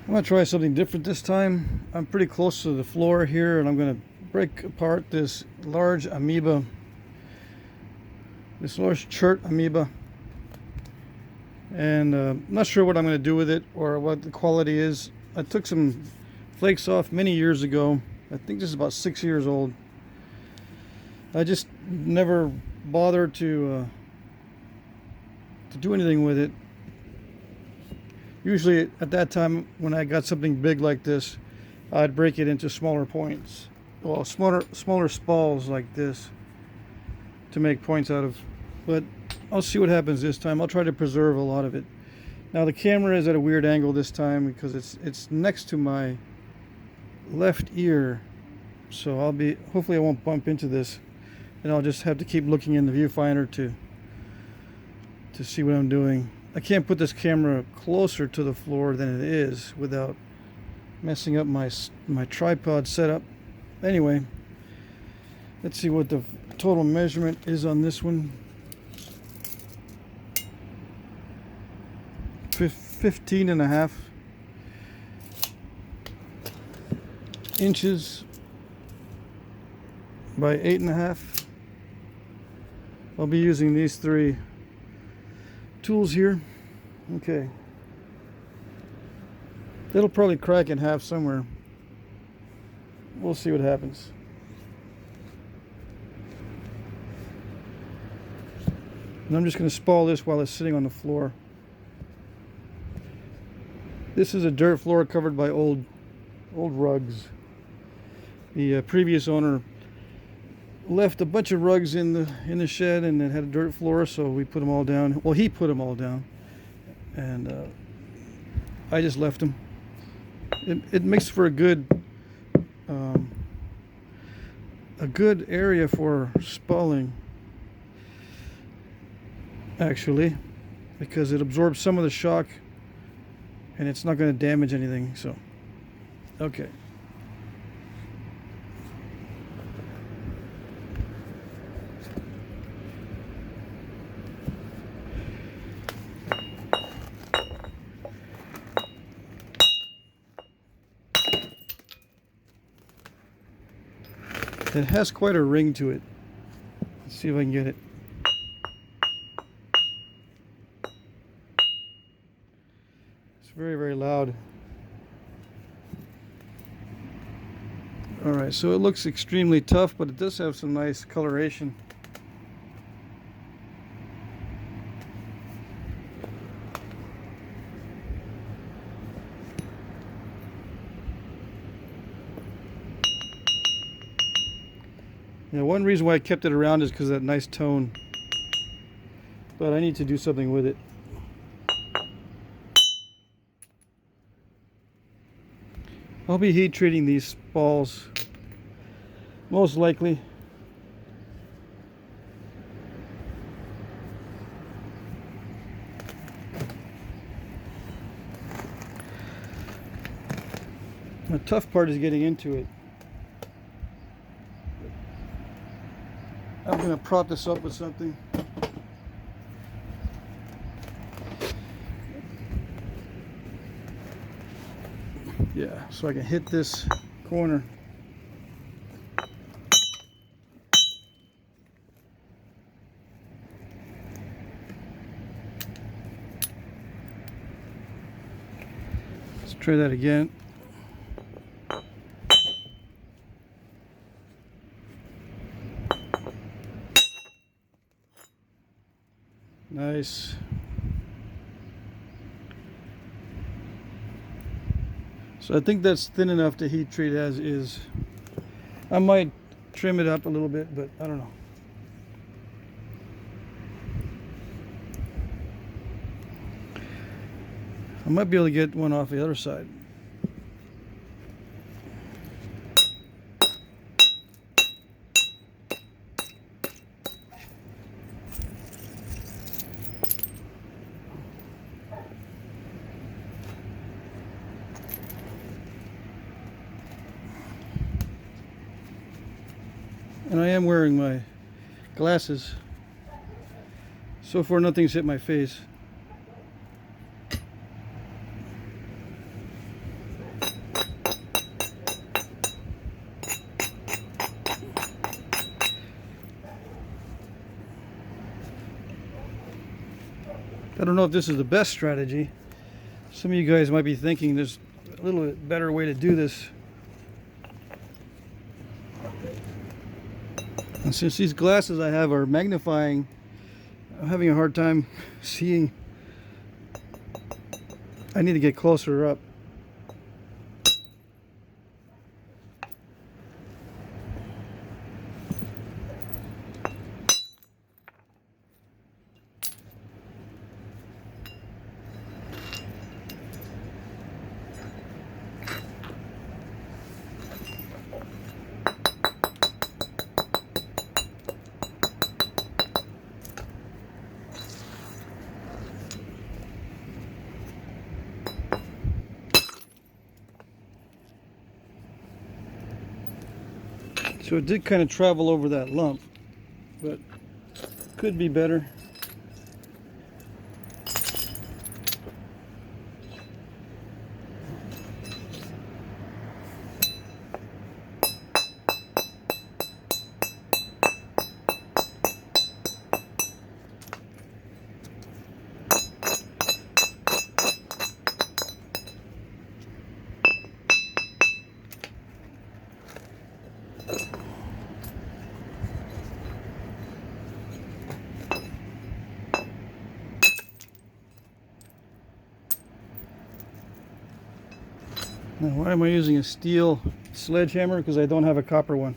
I'm going to try something different this time. I'm pretty close to the floor here, and I'm going to break apart this large amoeba, this large chert amoeba. And I'm not sure what I'm going to do with it or what the quality is. I took some flakes off many years ago. I think this is about 6 years old. I just never bothered to do anything with it. Usually at that time when I got something big like this, I'd break it into smaller points. Well, smaller spalls like this to make points out of. But I'll see what happens this time. I'll try to preserve a lot of it. Now the camera is at a weird angle this time because it's next to my left ear. So hopefully I won't bump into this, and I'll just have to keep looking in the viewfinder to see what I'm doing. I can't put this camera closer to the floor than it is without messing up my tripod setup. Anyway, let's see what the total measurement is on this one. 15.5 inches by 8.5. I'll be using these three tools here. Okay, it'll probably crack in half somewhere. We'll see what happens. And I'm just going to spall this while it's sitting on the floor. This is a dirt floor covered by old rugs. The previous owner left a bunch of rugs in the shed, and it had a dirt floor, so we put them all down. Well, he put them all down, and I just left them. It makes for a good area for spalling, actually, because it absorbs some of the shock, and it's not going to damage anything. So, okay. It has quite a ring to it. Let's see if I can get it. It's very, very loud. Alright, so it looks extremely tough, but it does have some nice coloration. Yeah, one reason why I kept it around is because of that nice tone. But I need to do something with it. I'll be heat treating these balls, most likely. The tough part is getting into it. I'm going to prop this up with something. Yeah, so I can hit this corner. Let's try that again. Nice. So I think that's thin enough to heat treat as is. I might trim it up a little bit, but I don't know. I might be able to get one off the other side. And I am wearing my glasses. So far nothing's hit my face. don't know if this is the best strategy. Some of you guys might be thinking there's a little bit better way to do this. And since these glasses I have are magnifying, I'm having a hard time seeing. I need to get closer up. So it did kind of travel over that lump, but could be better. Now, why am I using a steel sledgehammer? Because I don't have a copper one.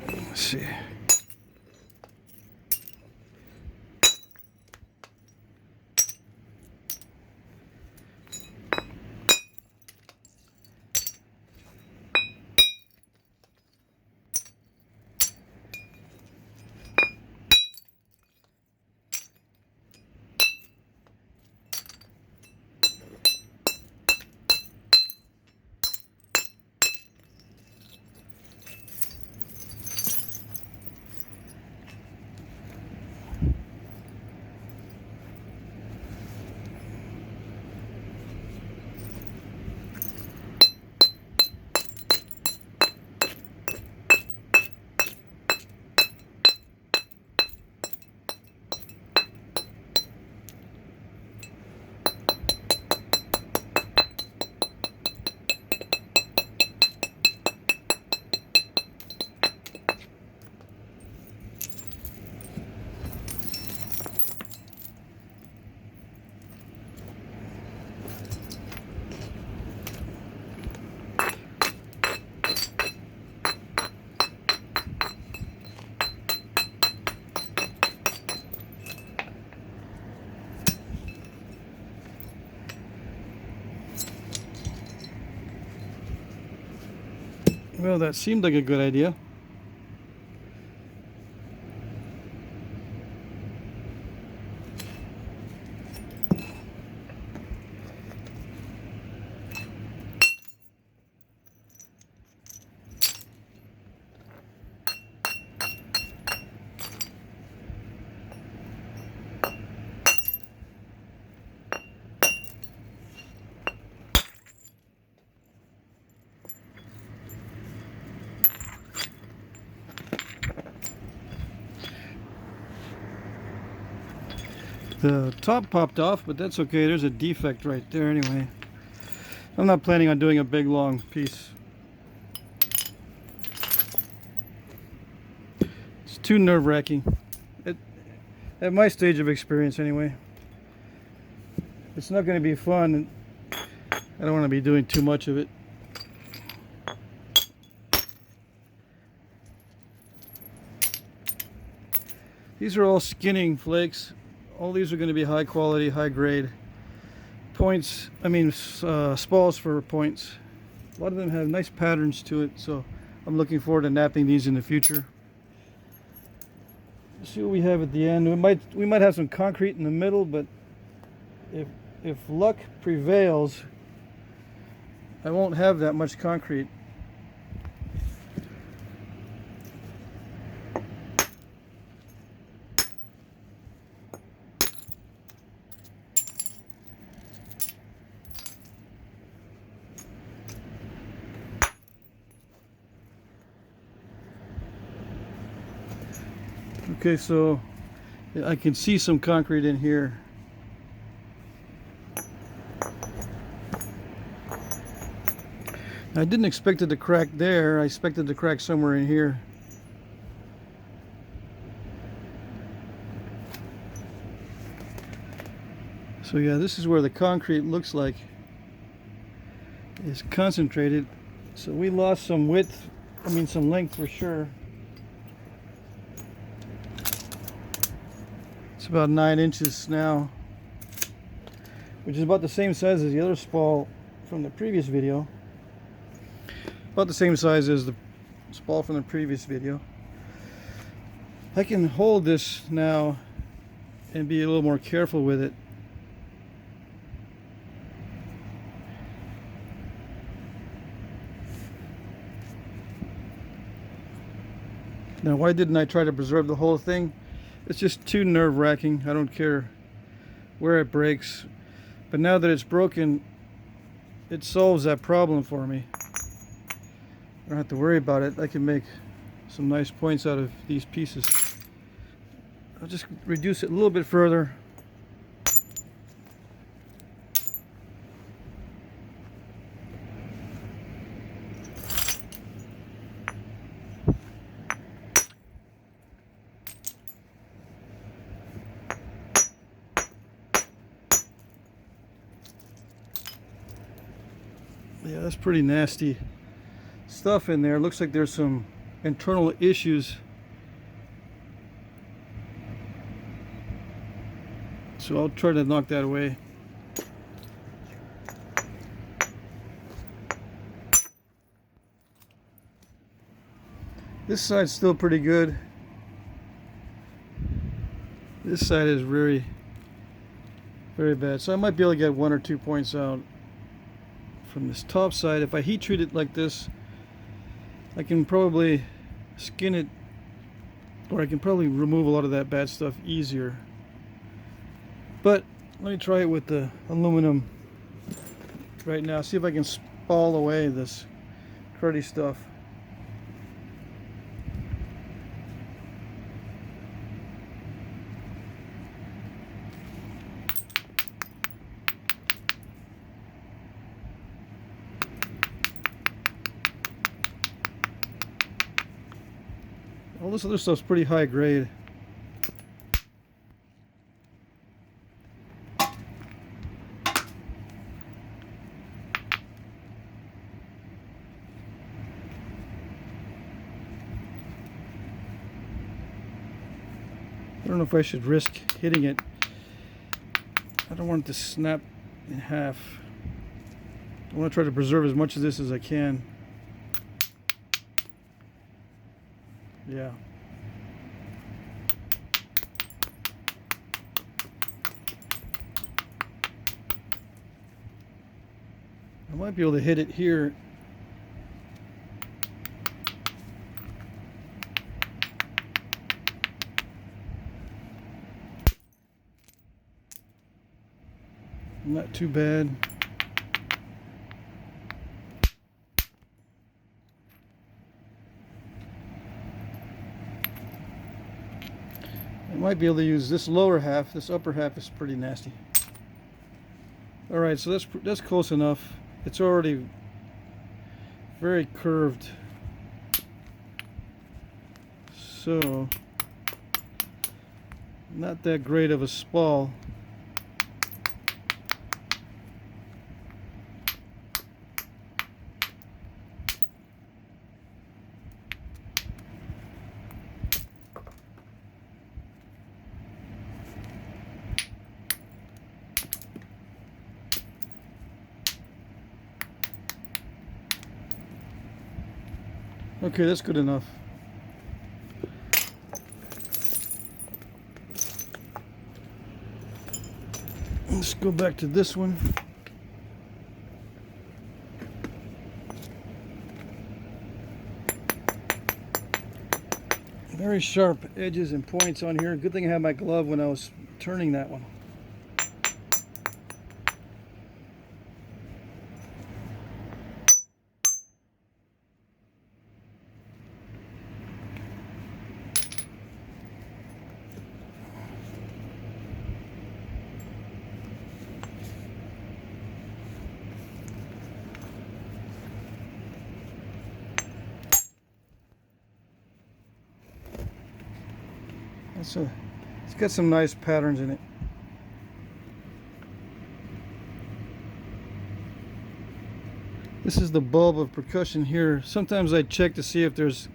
Let's see. Well, that seemed like a good idea. The top popped off, but that's okay. There's a defect right there anyway. I'm not planning on doing a big long piece. It's too nerve-wracking. At my stage of experience anyway. It's not going to be fun, and I don't want to be doing too much of it. These are all skinning flakes. All these are going to be high quality, high grade points. I mean, spalls for points. A lot of them have nice patterns to it, so I'm looking forward to knapping these in the future. Let's see what we have at the end. We might have some concrete in the middle, but if luck prevails, I won't have that much concrete. Okay, so I can see some concrete in here. I didn't expect it to crack there. I expected to crack somewhere in here. So yeah, this is where the concrete looks like is concentrated. So we lost some width, some length for sure. It's about 9 inches now, which is about the same size as the other spall from the previous video. About the same size as the spall from the previous video. I can hold this now and be a little more careful with it. Now, why didn't I try to preserve the whole thing? It's just too nerve-wracking. I don't care where it breaks. But now that it's broken, it solves that problem for me. I don't have to worry about it. I can make some nice points out of these pieces. I'll just reduce it a little bit further. Yeah, that's pretty nasty stuff in there. Looks like there's some internal issues. So I'll try to knock that away. This side's still pretty good. This side is very, very bad. So I might be able to get 1 or 2 points out from this top side. If I heat treat it like this, I can probably skin it, or I can probably remove a lot of that bad stuff easier. But let me try it with the aluminum right now. See if I can spall away this cruddy stuff. All this other stuff's pretty high grade. I don't know if I should risk hitting it. I don't want it to snap in half. I want to try to preserve as much of this as I can. Yeah. I might be able to hit it here. Not too bad. I might be able to use this lower half. This upper half is pretty nasty. All right, so that's close enough. It's already very curved. So not that great of a spall. Okay, that's good enough. Let's go back to this one. Very sharp edges and points on here. Good thing I had my glove when I was turning that one. It's got some nice patterns in it. This is the bulb of percussion here. Sometimes I check to see if there's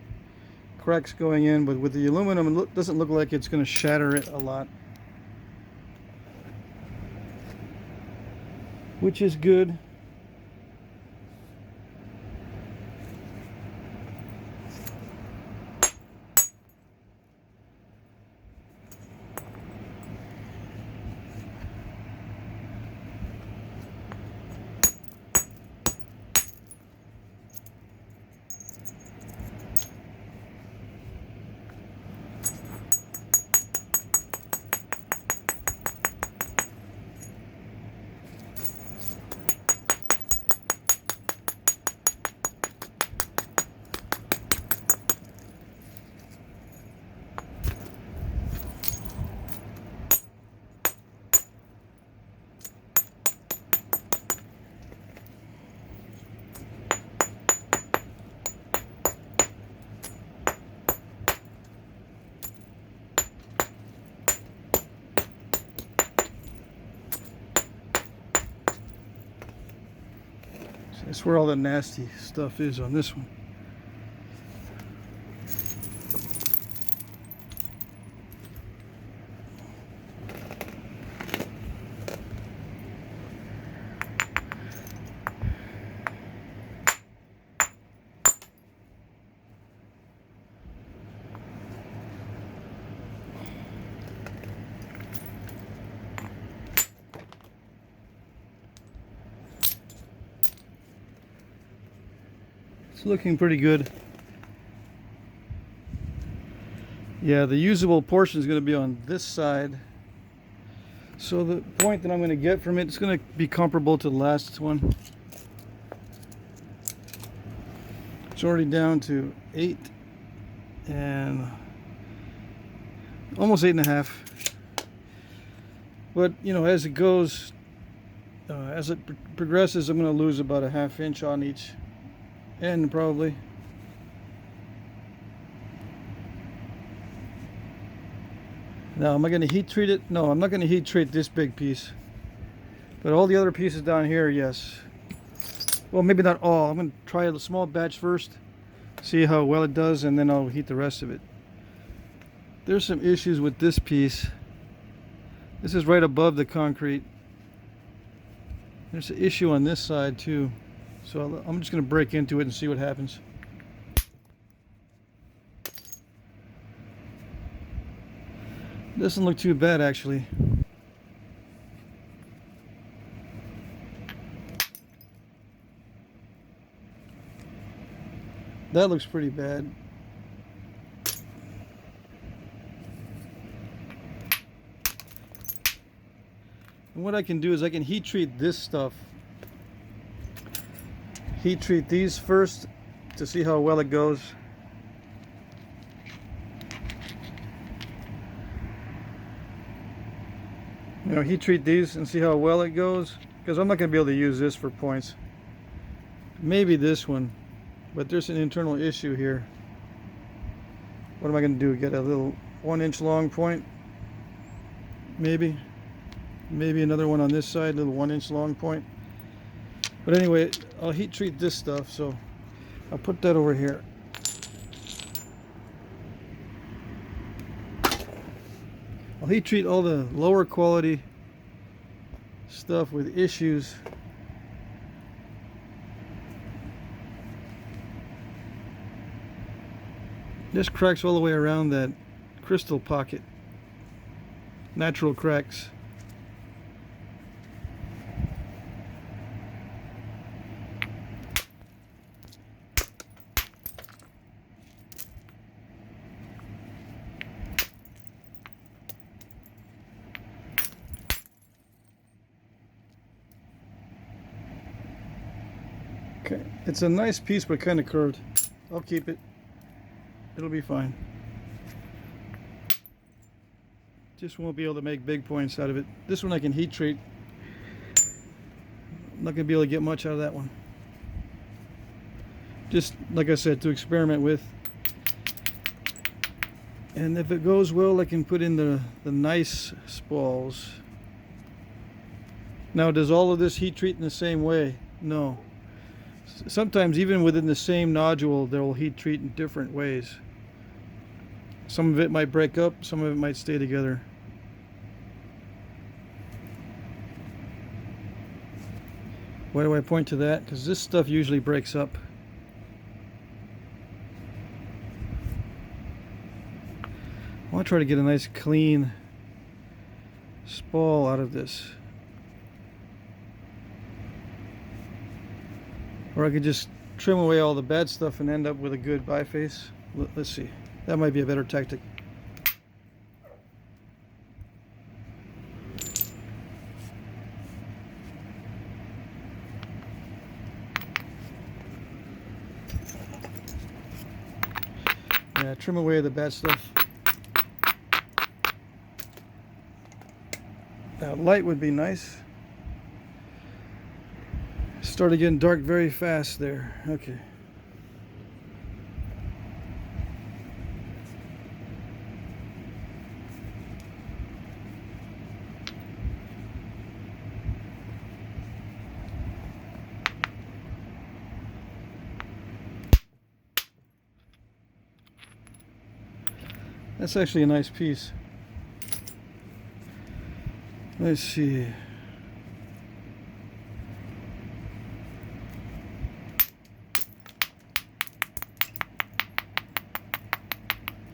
cracks going in, but with the aluminum it doesn't look like it's going to shatter it a lot, which is good. That's where all the nasty stuff is on this one. It's looking pretty good. Yeah, the usable portion is going to be on this side. So the point that I'm going to get from it is going to be comparable to the last one. It's already down to 8 and almost 8.5. But you know, as it goes, as it progresses, I'm going to lose about a ½ inch on each end probably. Now, am I going to heat treat it? No, I'm not going to heat treat this big piece. But all the other pieces down here, yes. Well, maybe not all. I'm going to try a small batch first, see how well it does, and then I'll heat the rest of it. There's some issues with this piece. This is right above the concrete. There's an issue on this side too. So I'm just going to break into it and see what happens. Doesn't look too bad actually. That looks pretty bad. And what I can do is I can heat treat this stuff. Heat treat these first to see how well it goes. You know, heat treat these and see how well it goes, because I'm not going to be able to use this for points. Maybe this one, but there's an internal issue here. What am I going to do? Get a little 1-inch long point? Maybe another one on this side, a little 1-inch long point. But anyway, I'll heat treat this stuff, so I'll put that over here. I'll heat treat all the lower quality stuff with issues. This cracks all the way around that crystal pocket. Natural cracks. Okay, it's a nice piece but kind of curved. I'll keep it. It'll be fine. Just won't be able to make big points out of it. This one I can heat treat. I'm not going to be able to get much out of that one. Just like I said, to experiment with. And if it goes well, I can put in the nice spalls. Now, does all of this heat treat in the same way? No. Sometimes even within the same nodule, there will heat treat in different ways. Some of it might break up, some of it might stay together. Why do I point to that? Because this stuff usually breaks up. I want to try to get a nice clean spall out of this. Or I could just trim away all the bad stuff and end up with a good biface. Let's see. That might be a better tactic. Yeah, trim away the bad stuff. Now, light would be nice. Started getting dark very fast there. Okay. That's actually a nice piece. Let's see.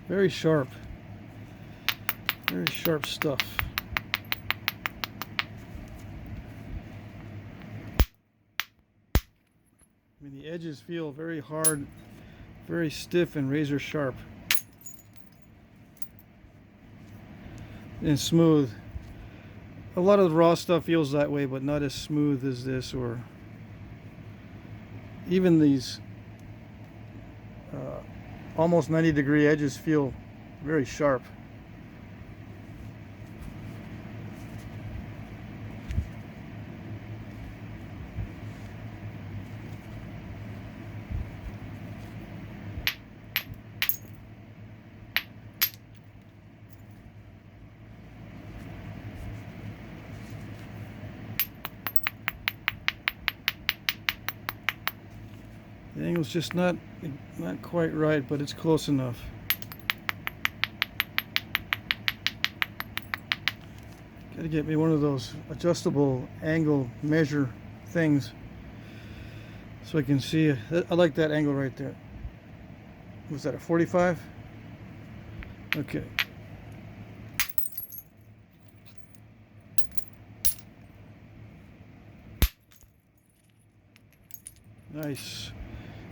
Very sharp. Very sharp stuff. I mean, the edges feel very hard, very stiff and razor sharp. And smooth. A lot of the raw stuff feels that way, but not as smooth as this, or even these almost 90-degree edges feel very sharp. The angle's just not quite right, but it's close enough. Gotta get me one of those adjustable angle measure things so I can see. I like that angle right there. Was that a 45? Okay. Nice.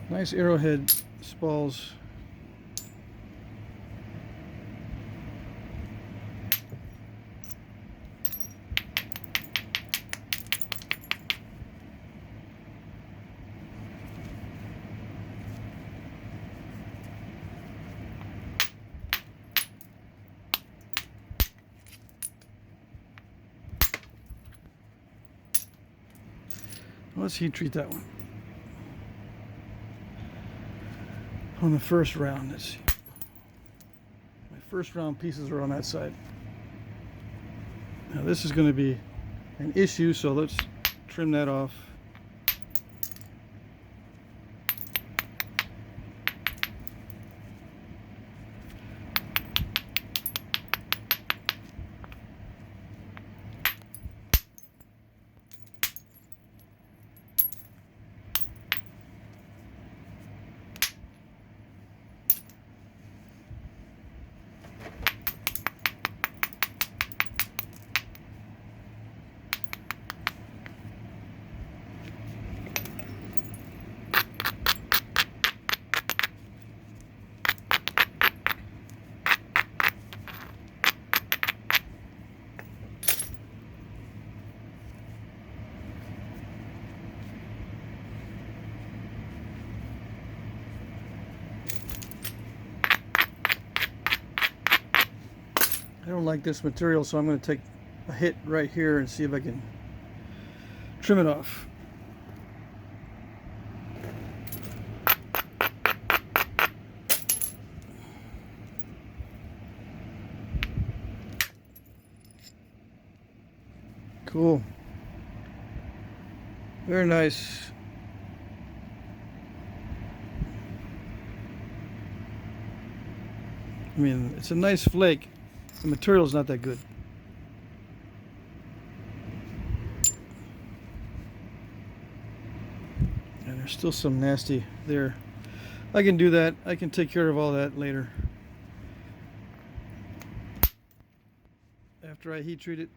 Nice arrowhead spalls. Let's heat treat that one. On the first round, let's see. My first round pieces are on that side. Now this is going to be an issue, so let's trim that off. I don't like this material, so I'm going to take a hit right here and see if I can trim it off. Cool. Very nice. I mean, it's a nice flake. The material's not that good. And there's still some nasty there. I can do that. I can take care of all that later. After I heat treat it.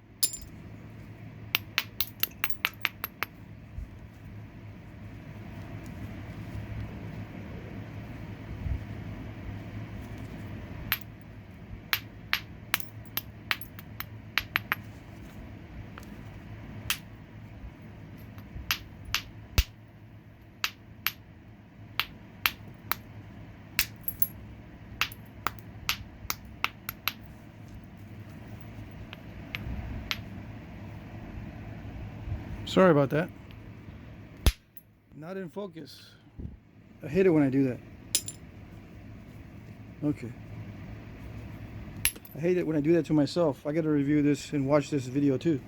Sorry about that. Not in focus. I hate it when I do that. Okay. I hate it when I do that to myself. I got to review this and watch this video too.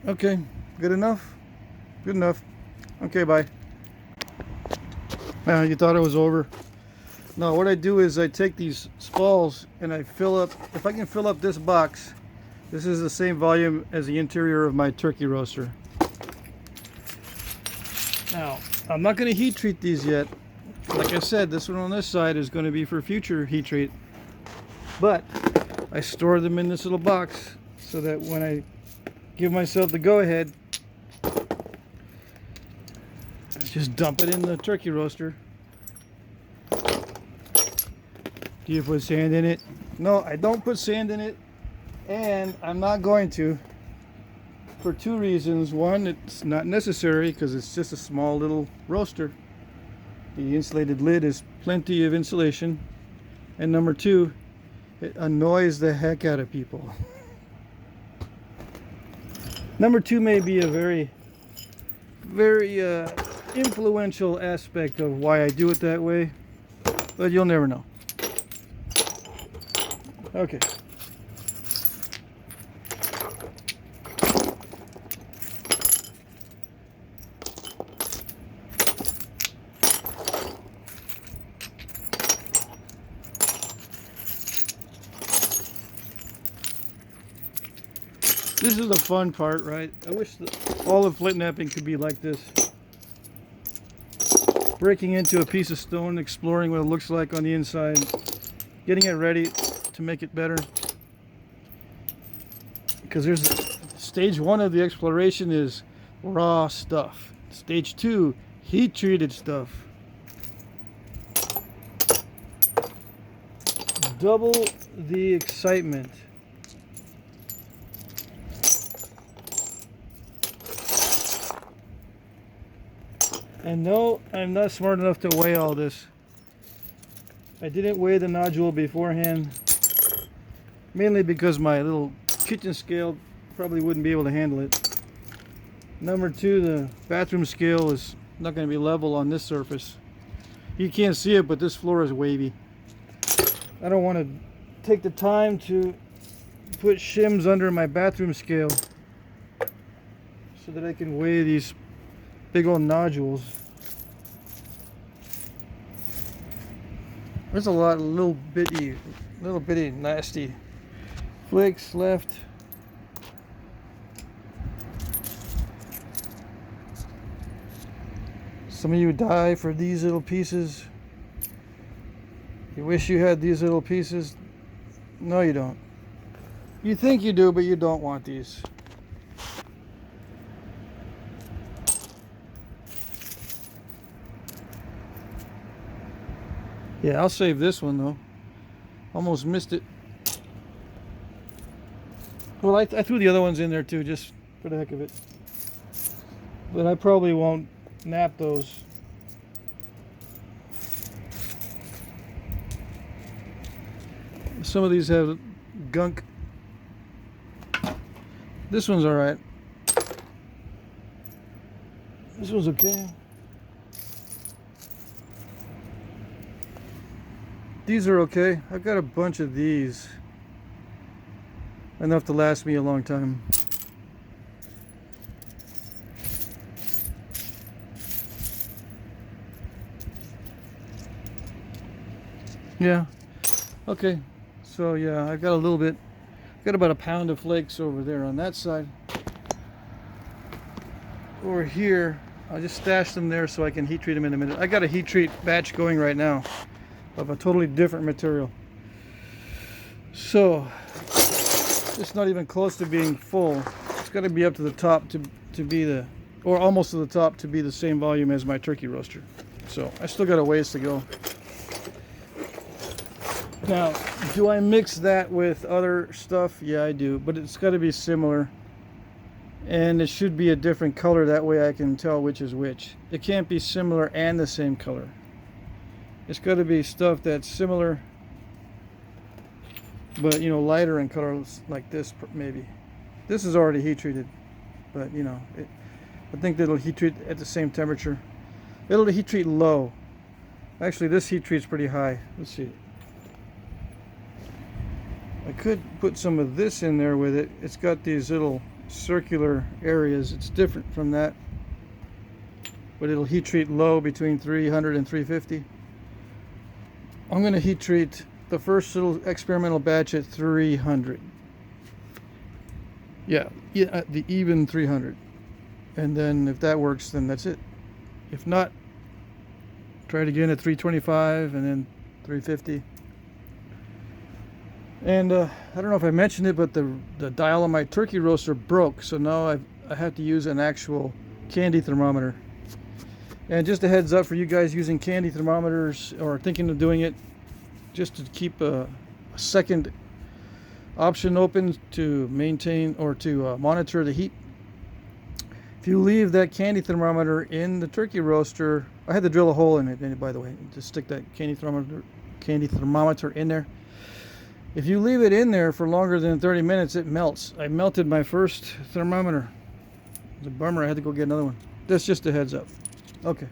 Okay, good enough? Good enough. Okay, bye. You thought it was over? No, what I do is I take these spalls and I fill up, if I can fill up this box, this is the same volume as the interior of my turkey roaster. Now, I'm not going to heat treat these yet. Like I said, this one on this side is going to be for future heat treat. But I store them in this little box so that when I give myself the go-ahead, just dump it in the turkey roaster. Do you put sand in it? No, I don't put sand in it, and I'm not going to, for two reasons. One, it's not necessary because it's just a small little roaster. The insulated lid is plenty of insulation. And number two, it annoys the heck out of people. Number two may be a very influential aspect of why I do it that way, but you'll never know. Okay. This is the fun part, right? I wish that all of Flintknapping could be like this. Breaking into a piece of stone, exploring what it looks like on the inside, getting it ready to make it better. Because there's stage one of the exploration is raw stuff. Stage two, heat treated stuff. Double the excitement. And no, I'm not smart enough to weigh all this. I didn't weigh the nodule beforehand, mainly because my little kitchen scale probably wouldn't be able to handle it. Number two, the bathroom scale is not going to be level on this surface. You can't see it, but this floor is wavy. I don't want to take the time to put shims under my bathroom scale so that I can weigh these big old nodules. There's a lot of little bitty nasty flakes left. Some of you die for these little pieces. You wish you had these little pieces. No, you don't. You think you do, but you don't want these. Yeah, I'll save this one though. Almost missed it. Well, I threw the other ones in there too, just for the heck of it. But I probably won't knap those. Some of these have gunk This one's all right. This one's okay. These are okay. I've got a bunch of these. Enough to last me a long time. Yeah. Okay. So yeah, I've got a little bit. Got about a pound of flakes over there on that side. Over here, I'll just stash them there so I can heat treat them in a minute. I got a heat treat batch going right now of a totally different material. So it's not even close to being full. It's got to be up to the top to be the, or almost to the top to be the same volume as my turkey roaster. So I still got a ways to go. Now, do I mix that with other stuff? Yeah, I do, but it's got to be similar. And it should be a different color, that way I can tell which is which. It can't be similar and the same color. It's got to be stuff that's similar, but you know, lighter in colors, like this maybe. This is already heat treated, but you know, I think that it'll heat treat at the same temperature. It'll heat treat low. Actually, this heat treat's pretty high. Let's see. I could put some of this in there with it. It's got these little circular areas. It's different from that, but it'll heat treat low between 300 and 350. I'm going to heat treat the first little experimental batch at 300. Yeah, the even 300. And then if that works, then that's it. If not, try it again at 325 and then 350. And I don't know if I mentioned it, but the dial on my turkey roaster broke, so now I have to use an actual candy thermometer. And just a heads up for you guys using candy thermometers or thinking of doing it, just to keep a second option open to maintain or to monitor the heat. If you leave that candy thermometer in the turkey roaster, I had to drill a hole in it, by the way, to stick that candy thermometer in there. If you leave it in there for longer than 30 minutes, it melts. I melted my first thermometer. It's a bummer. I had to go get another one. That's just a heads up. Okay.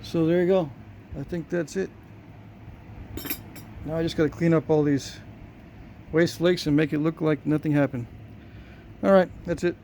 So there you go. I think that's it. Now I just got to clean up all these waste flakes and make it look like nothing happened. All right, that's it.